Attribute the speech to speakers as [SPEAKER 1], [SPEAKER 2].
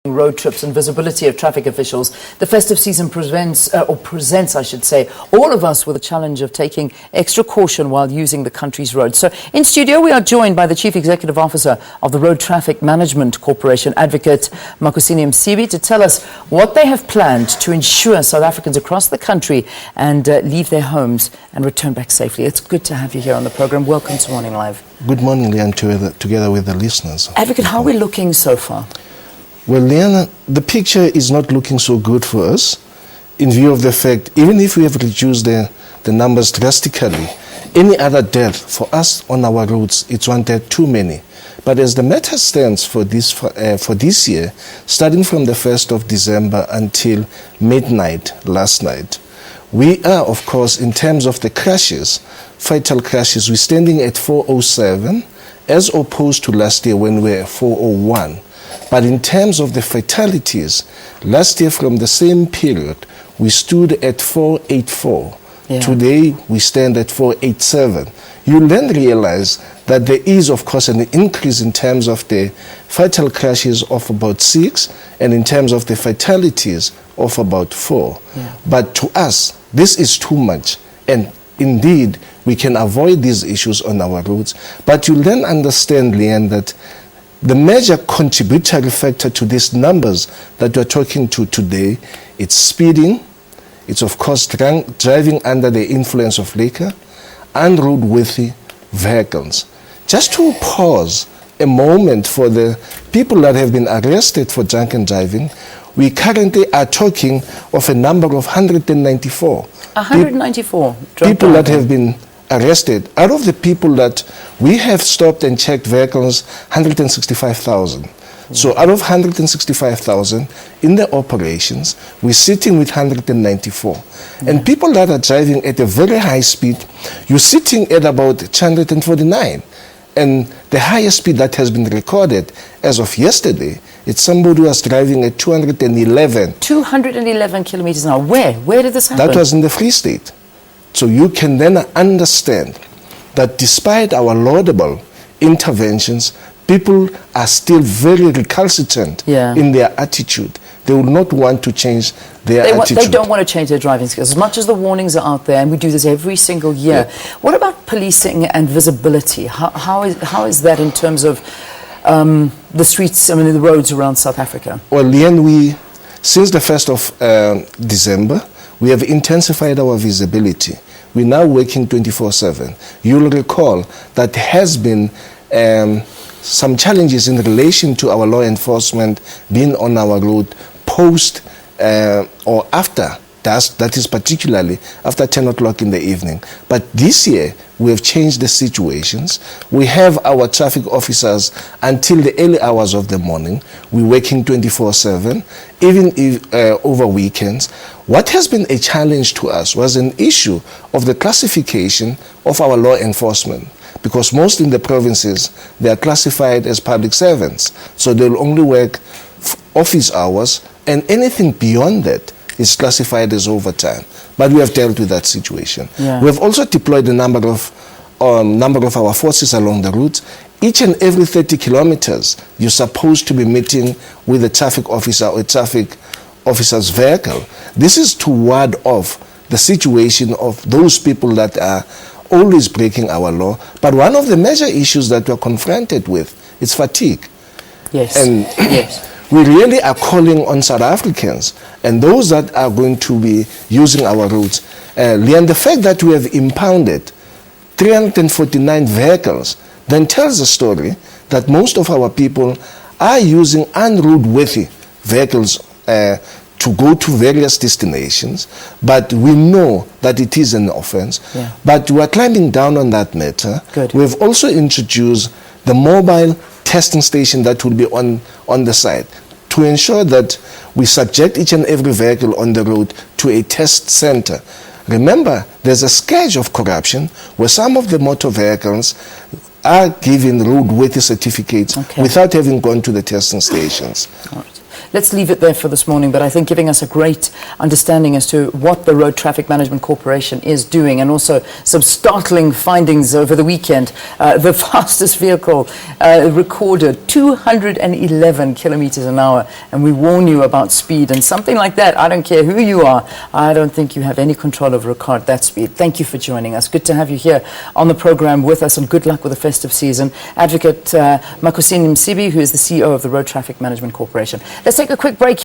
[SPEAKER 1] road trips and visibility of traffic officials. The festive season presents, I should say, all of us with the challenge of taking extra caution while using the country's roads. So in studio we are joined by the Chief Executive Officer of the Road Traffic Management Corporation, Advocate Makhosini Msibi, to tell us what they have planned to ensure South Africans across the country and leave their homes and return back safely. It's good to have you here on the program. Welcome to Morning Live.
[SPEAKER 2] Good morning, Leanne, together with the listeners.
[SPEAKER 1] Advocate, how are we looking so far?
[SPEAKER 2] Well, Leanne, the picture is not looking so good for us in view of the fact, even if we have reduced the numbers drastically, any other death for us on our roads, it's one death too many. But as the matter stands for this year, starting from the 1st of December until midnight last night, we are, of course, in terms of the crashes, fatal crashes, we're standing at 407 as opposed to last year when we were at 401. But in terms of the fatalities, last year from the same period, we stood at 484. Yeah. Today, we stand at 487. You then realize that there is, of course, an increase in terms of the fatal crashes of about 6 and in terms of the fatalities of about 4. Yeah. But to us, this is too much. And indeed, we can avoid these issues on our roads. But you then understand, Leanne, that the major contributory factor to these numbers that we're talking to today, it's speeding, it's of course driving under the influence of liquor, and roadworthy vehicles. Just to pause a moment for the people that have been arrested for drunken driving, we currently are talking of a number of 194.
[SPEAKER 1] 194
[SPEAKER 2] people that have been arrested. Out of the people that we have stopped and checked vehicles, 165,000. So out of 165,000 in the operations, we're sitting with 194. And people that are driving at a very high speed, you're sitting at about 249. And the highest speed that has been recorded as of yesterday, it's somebody who was driving at 211.
[SPEAKER 1] 211 kilometers an hour. Where did this happen?
[SPEAKER 2] That was in the Free State. So you can then understand that despite our laudable interventions, people are still very recalcitrant in their attitude. They will not want to change their attitude.
[SPEAKER 1] They don't want to change their driving skills. As much as the warnings are out there, and we do this every single year. Yeah. What about policing and visibility? How is that in terms of the streets, the roads around South Africa?
[SPEAKER 2] Well, Leanne, since the 1st of December, we have intensified our visibility. We're now working 24/7. You'll recall that there has been some challenges in relation to our law enforcement being on our road post or after dusk, that is particularly after 10 o'clock in the evening. But this year, we have changed the situations. We have our traffic officers until the early hours of the morning. We're working 24/7, even if, over weekends. What has been a challenge to us was an issue of the classification of our law enforcement, because most in the provinces, they are classified as public servants. So they'll only work office hours, and anything beyond that is classified as overtime. But we have dealt with that situation. Yeah. We have also deployed a number of our forces along the route. Each and every 30 kilometers, you're supposed to be meeting with a traffic officer or a traffic officer's vehicle. This is to ward off the situation of those people that are always breaking our law. But one of the major issues that we're confronted with is fatigue.
[SPEAKER 1] Yes.
[SPEAKER 2] And
[SPEAKER 1] yes.
[SPEAKER 2] We really are calling on South Africans and those that are going to be using our roads. And the fact that we have impounded 349 vehicles then tells the story that most of our people are using unroadworthy vehicles to go to various destinations, but we know that it is an offense. Yeah. But we are climbing down on that matter.
[SPEAKER 1] Good.
[SPEAKER 2] We have also introduced the mobile testing station that will be on the site to ensure that we subject each and every vehicle on the road to a test center. Remember, there's a scourge of corruption where some of the motor vehicles are given roadworthy certificates without having gone to the testing stations.
[SPEAKER 1] let's leave it there for this morning, but I think giving us a great understanding as to what the Road Traffic Management Corporation is doing, and also some startling findings over the weekend. The fastest vehicle recorded 211 kilometers an hour, and we warn you about speed, and something like that, I don't care who you are, I don't think you have any control over a car at that speed. Thank you for joining us. Good to have you here on the program with us, and good luck with the festive season. Advocate Makhosini Msibi, who is the CEO of the Road Traffic Management Corporation. Let's take a quick break.